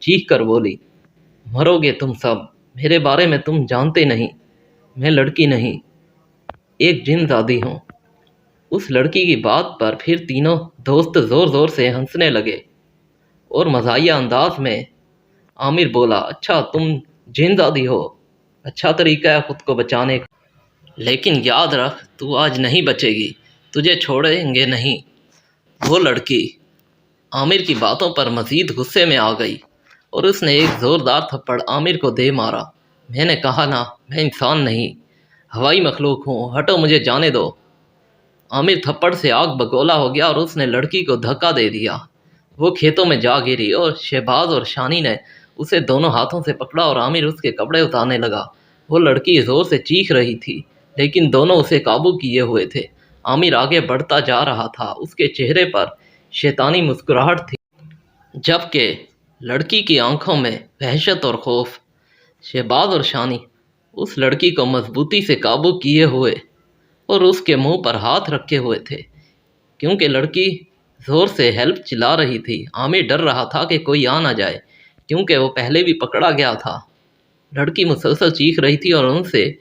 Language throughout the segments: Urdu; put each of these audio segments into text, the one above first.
چیخ کر بولی، مرو گے تم سب، میرے بارے میں تم جانتے نہیں، میں لڑکی نہیں، ایک جن زادی ہوں۔ اس لڑکی کی بات پر پھر تینوں دوست زور زور سے ہنسنے لگے اور مزاحیہ انداز میں عامر بولا، اچھا تم جن زادی ہو، اچھا طریقہ ہے خود کو بچانے کا، لیکن یاد رکھ تو آج نہیں بچے گی، تجھے چھوڑیں گے نہیں۔ وہ لڑکی عامر کی باتوں پر مزید غصے میں آ گئی اور اس نے ایک زوردار تھپڑ عامر کو دے مارا۔ میں نے کہا نا، میں انسان نہیں، ہوائی مخلوق ہوں، ہٹو مجھے جانے دو۔ عامر تھپڑ سے آگ بگولا ہو گیا اور اس نے لڑکی کو دھکا دے دیا۔ وہ کھیتوں میں جا گری اور شہباز اور شانی نے اسے دونوں ہاتھوں سے پکڑا اور عامر اس کے کپڑے اتارنے لگا۔ وہ لڑکی زور سے چیخ رہی تھی لیکن دونوں اسے قابو کیے ہوئے تھے۔ عامر آگے بڑھتا جا رہا تھا، اس کے چہرے پر شیطانی مسکراہٹ تھی جبکہ لڑکی کی آنکھوں میں وحشت اور خوف۔ شہباز اور شانی اس لڑکی کو مضبوطی سے قابو کیے ہوئے اور اس کے منہ پر ہاتھ رکھے ہوئے تھے کیونکہ لڑکی زور سے ہیلپ چلا رہی تھی۔ عامر ڈر رہا تھا کہ کوئی آ نہ جائے کیونکہ وہ پہلے بھی پکڑا گیا تھا۔ لڑکی مسلسل چیخ رہی تھی اور ان سے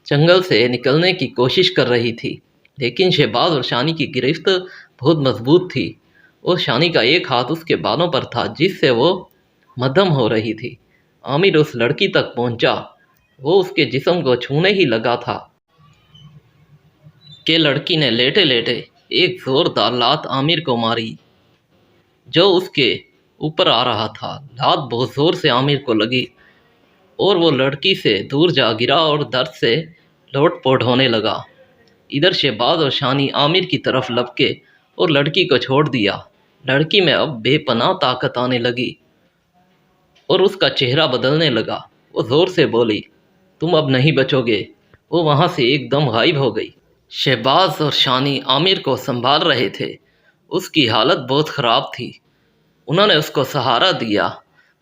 چنگل سے نکلنے کی کوشش کر رہی تھی لیکن شہباز اور شانی کی گرفت بہت مضبوط تھی اور شانی کا ایک ہاتھ اس کے بالوں پر تھا جس سے وہ مدھم ہو رہی تھی۔ عامر اس لڑکی تک پہنچا، وہ اس کے جسم کو چھونے ہی لگا تھا کہ لڑکی نے لیٹے لیٹے ایک زوردار لات عامر کو ماری جو اس کے اوپر آ رہا تھا۔ لات بہت زور سے عامر کو لگی اور وہ لڑکی سے دور جا گرا اور درد سے لوٹ پوٹ ہونے لگا۔ ادھر شہباز اور شانی عامر کی طرف لپکے اور لڑکی کو چھوڑ دیا۔ لڑکی میں اب بے پناہ طاقت آنے لگی اور اس کا چہرہ بدلنے لگا۔ وہ زور سے بولی، تم اب نہیں بچو گے۔ وہ وہاں سے ایک دم غائب ہو گئی۔ شہباز اور شانی عامر کو سنبھال رہے تھے، اس کی حالت بہت خراب تھی۔ انہوں نے اس کو سہارا دیا۔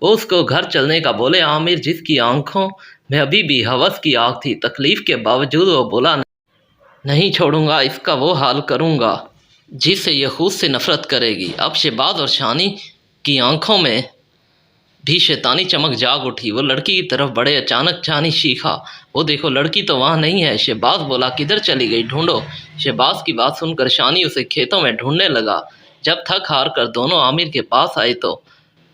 وہ اس کو گھر چلنے کا بولے۔ عامر جس کی آنکھوں میں ابھی بھی ہوس کی آگ تھی، تکلیف کے باوجود وہ بولا، نہیں چھوڑوں گا، اس کا وہ حال کروں گا جس سے یہ خود سے نفرت کرے گی۔ اب شہباز اور شانی کی آنکھوں میں بھی شیطانی چمک جاگ اٹھی۔ وہ لڑکی کی طرف بڑھے، اچانک شانی چیخا، وہ دیکھو لڑکی تو وہاں نہیں ہے۔ شہباز بولا، کدھر چلی گئی، ڈھونڈو۔ شہباز کی بات سن کر شانی اسے کھیتوں میں ڈھونڈنے لگا۔ جب تھک ہار کر دونوں عامر کے پاس آئے تو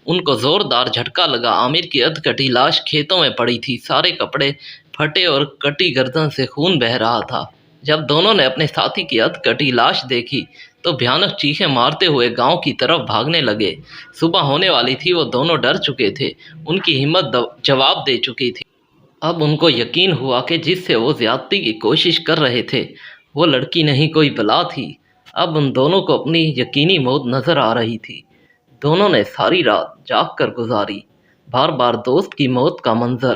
ان کو زوردار جھٹکا لگا۔ عامر کی ادھ کٹی لاش کھیتوں میں پڑی تھی، سارے کپڑے پھٹے اور کٹی گردن سے خون بہہ رہا تھا۔ جب دونوں نے اپنے ساتھی کی ادھ کٹی لاش دیکھی تو بھیانک چیخیں مارتے ہوئے گاؤں کی طرف بھاگنے لگے۔ صبح ہونے والی تھی، وہ دونوں ڈر چکے تھے، ان کی ہمت جواب دے چکی تھی۔ اب ان کو یقین ہوا کہ جس سے وہ زیادتی کی کوشش کر رہے تھے وہ لڑکی نہیں، کوئی بلا تھی۔ اب ان دونوں کو اپنی یقینی موت نظر آ رہی تھی۔ دونوں نے ساری رات جاگ کر گزاری۔ بار بار دوست کی موت کا منظر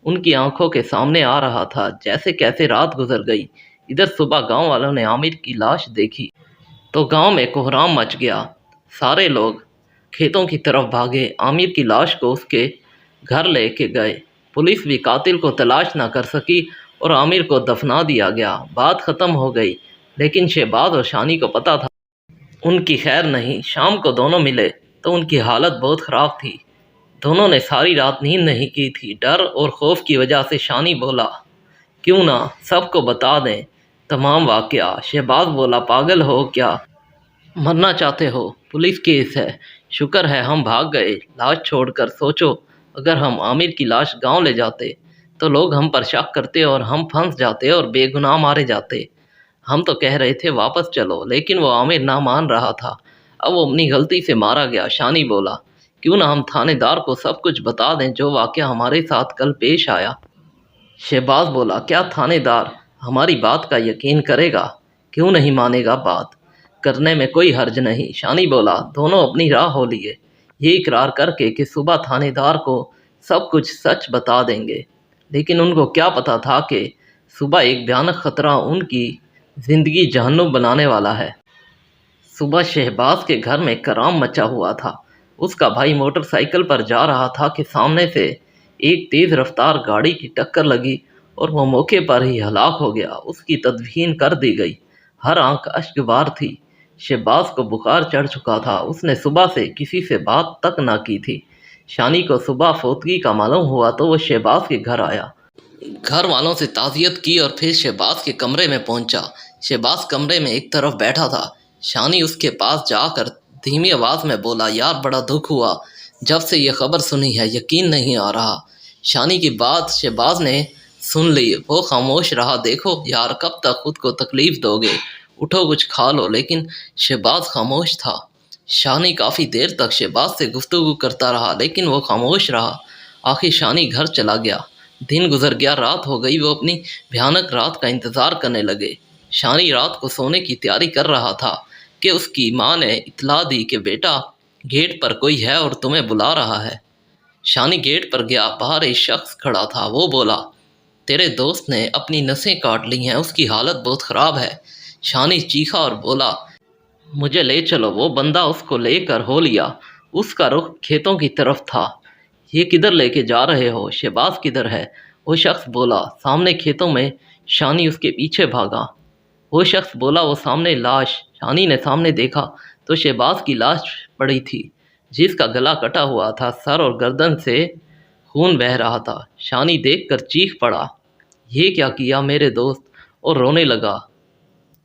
ان کی آنکھوں کے سامنے آ رہا تھا۔ جیسے کیسے رات گزر گئی۔ ادھر صبح گاؤں والوں نے عامر کی لاش دیکھی تو گاؤں میں کوہرام مچ گیا۔ سارے لوگ کھیتوں کی طرف بھاگے، عامر کی لاش کو اس کے گھر لے کے گئے۔ پولیس بھی قاتل کو تلاش نہ کر سکی اور عامر کو دفنا دیا گیا۔ بات ختم ہو گئی لیکن شہباز اور شانی کو پتہ تھا ان کی خیر نہیں۔ شام کو دونوں ملے تو ان کی حالت بہت خراب تھی۔ دونوں نے ساری رات نیند نہیں کی تھی۔ ڈر اور خوف کی وجہ سے شانی بولا، کیوں نہ سب کو بتا دیں تمام واقعہ۔ شہباز بولا، پاگل ہو کیا، مرنا چاہتے ہو، پولیس کیس ہے۔ شکر ہے ہم بھاگ گئے لاش چھوڑ کر۔ سوچو اگر ہم عامر کی لاش گاؤں لے جاتے تو لوگ ہم پر شک کرتے اور ہم پھنس جاتے اور بے گناہ مارے جاتے۔ ہم تو کہہ رہے تھے واپس چلو لیکن وہ عامر نہ مان رہا تھا۔ اب وہ اپنی غلطی سے مارا گیا۔ شانی بولا، کیوں نہ ہم تھانے دار کو سب کچھ بتا دیں جو واقعہ ہمارے ساتھ کل پیش آیا۔ شہباز بولا، کیا تھانے دار ہماری بات کا یقین کرے گا؟ کیوں نہیں مانے گا؟ بات کرنے میں کوئی حرج نہیں۔ شانی بولا، دونوں اپنی راہ ہو لیے یہ اقرار کر کے کہ صبح تھانے دار کو سب کچھ سچ بتا دیں گے، لیکن ان کو کیا پتا تھا کہ صبح ایک بھیانک خطرہ ان کی زندگی جہنم بنانے والا ہے۔ صبح شہباز کے گھر میں کرام مچا ہوا تھا۔ اس کا بھائی موٹر سائیکل پر جا رہا تھا کہ سامنے سے ایک تیز رفتار گاڑی کی ٹکر لگی اور وہ موقع پر ہی ہلاک ہو گیا۔ اس کی تدفین کر دی گئی۔ ہر آنکھ اشک بار تھی۔ شہباز کو بخار چڑھ چکا تھا۔ اس نے صبح سے کسی سے بات تک نہ کی تھی۔ شانی کو صبح فوتگی کا معلوم ہوا تو وہ شہباز کے گھر آیا، گھر والوں سے تعزیت کی اور پھر شہباز کے کمرے میں پہنچا۔ شہباز کمرے میں ایک طرف بیٹھا تھا۔ شانی اس کے پاس جا کر دھیمی آواز میں بولا، یار بڑا دکھ ہوا جب سے یہ خبر سنی ہے، یقین نہیں آ رہا۔ شانی کی بات شہباز نے سن لی، وہ خاموش رہا۔ دیکھو یار، کب تک خود کو تکلیف دو گے، اٹھو کچھ کھا لو۔ لیکن شہباز خاموش تھا۔ شانی کافی دیر تک شہباز سے گفتگو کرتا رہا لیکن وہ خاموش رہا۔ آخر شانی گھر چلا گیا۔ دن گزر گیا، رات ہو گئی، وہ اپنی بھیانک رات کا انتظار کرنے لگے۔ شانی رات کو سونے کی تیاری کر رہا تھا کہ اس کی ماں نے اطلاع دی کہ بیٹا گیٹ پر کوئی ہے اور تمہیں بلا رہا ہے۔ شانی گیٹ پر گیا، باہر ایک شخص کھڑا تھا۔ وہ بولا، تیرے دوست نے اپنی نسیں کاٹ لی ہیں، اس کی حالت بہت خراب ہے۔ شانی چیخا اور بولا، مجھے لے چلو۔ وہ بندہ اس کو لے کر ہو لیا۔ اس کا رخ کھیتوں کی طرف تھا۔ یہ کدھر لے کے جا رہے ہو؟ شہباز کدھر ہے؟ وہ شخص بولا، سامنے کھیتوں میں۔ شانی اس کے پیچھے بھاگا۔ وہ شخص بولا، وہ سامنے لاش۔ شانی نے سامنے دیکھا تو شہباز کی لاش پڑی تھی، جس کا گلا کٹا ہوا تھا، سر اور گردن سے خون بہہ رہا تھا۔ شانی دیکھ کر چیخ پڑا، یہ کیا کیا میرے دوست؟ اور رونے لگا۔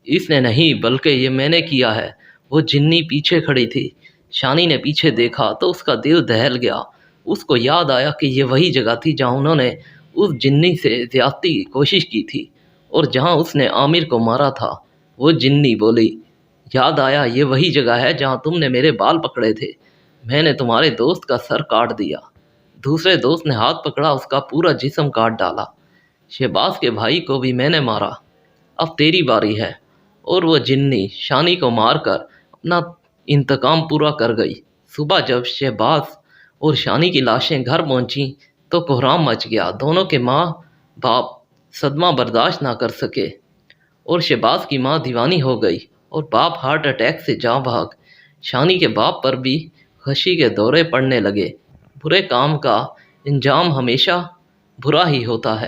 اس نے نہیں بلکہ یہ میں نے کیا ہے۔ وہ جنی پیچھے کھڑی تھی۔ شانی نے پیچھے دیکھا تو اس کا دل دہل گیا۔ اس کو یاد آیا کہ یہ وہی جگہ تھی جہاں انہوں نے اس جنی سے زیادتی کی کوشش کی تھی اور جہاں اس نے عامر کو مارا تھا۔ وہ جنی بولی، یاد آیا، یہ وہی جگہ ہے جہاں تم نے میرے بال پکڑے تھے۔ میں نے تمہارے دوست کا سر کاٹ دیا۔ دوسرے دوست نے ہاتھ پکڑا، اس کا پورا جسم کاٹ ڈالا۔ شہباز کے بھائی کو بھی میں نے مارا، اب تیری باری ہے۔ اور وہ جنی شانی کو مار کر اپنا انتقام پورا کر گئی۔ صبح جب شہباز اور شانی کی لاشیں گھر پہنچیں تو کوہرام مچ گیا۔ دونوں کے ماں باپ صدمہ برداشت نہ کر سکے اور شہباز کی ماں دیوانی ہو گئی اور باپ ہارٹ اٹیک سے جاں بحق۔ شانی کے باپ پر بھی غشی کے دورے پڑنے لگے۔ برے کام کا انجام ہمیشہ برا ہی ہوتا ہے۔